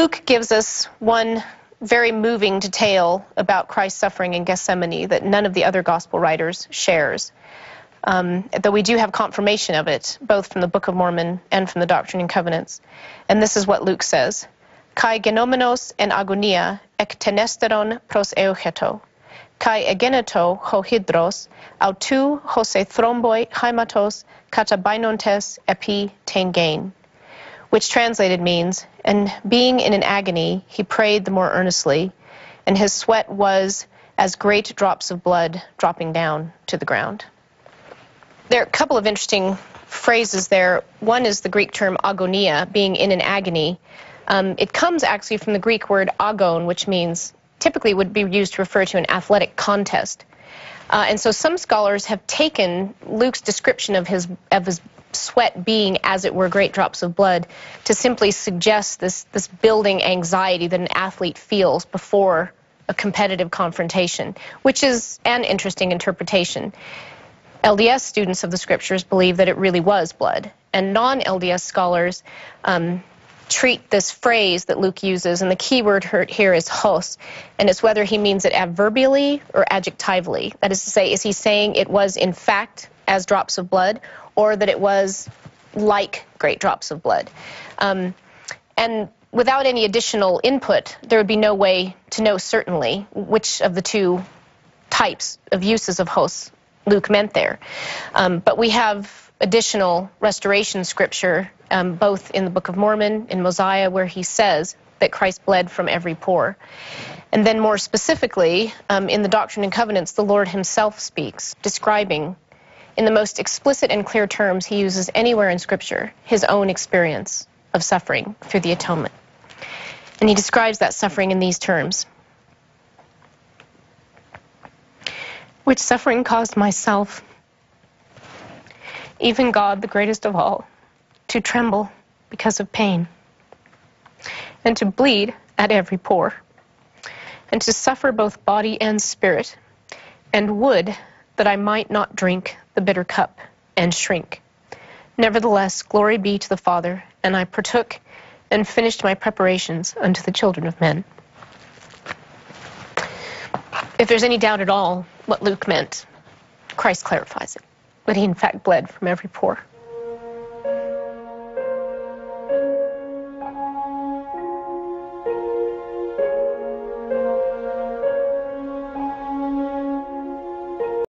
Luke gives us one very moving detail about Christ's suffering in Gethsemane that none of the other gospel writers shares. Though we do have confirmation of it, both from the Book of Mormon and from the Doctrine and Covenants. And this is what Luke says. Kai genomenos en agonia ek tenesteron pros eugeto. Kai egeneto ho hydros, autou hose thromboi haimatos katabainontes epi tengain. Which translated means, and being in an agony, he prayed the more earnestly, and his sweat was as great drops of blood dropping down to the ground. There are a couple of interesting phrases there. One is the Greek term agonia, being in an agony. It comes actually from the Greek word agon, which means typically would be used to refer to an athletic contest. And so some scholars have taken Luke's description of his sweat being, as it were, great drops of blood, to simply suggest this building anxiety that an athlete feels before a competitive confrontation, which is an interesting interpretation. LDS students of the scriptures believe that it really was blood, and non-LDS scholars treat this phrase that Luke uses, and the key word here is hos, and it's whether he means it adverbially or adjectively. That is to say, is he saying it was in fact as drops of blood, or that it was like great drops of blood? And without any additional input, there would be no way to know certainly which of the two types of uses of hos Luke meant there. But we have additional restoration scripture, both in the Book of Mormon, in Mosiah, where he says that Christ bled from every pore. And then more specifically, in the Doctrine and Covenants, the Lord himself speaks, describing in the most explicit and clear terms he uses anywhere in Scripture his own experience of suffering through the atonement. And he describes that suffering in these terms. Which suffering caused myself, even God, the greatest of all, to tremble because of pain, and to bleed at every pore, and to suffer both body and spirit, and would that I might not drink the bitter cup and shrink. Nevertheless, glory be to the Father, and I partook and finished my preparations unto the children of men. If there's any doubt at all what Luke meant, Christ clarifies it, that he in fact bled from every pore.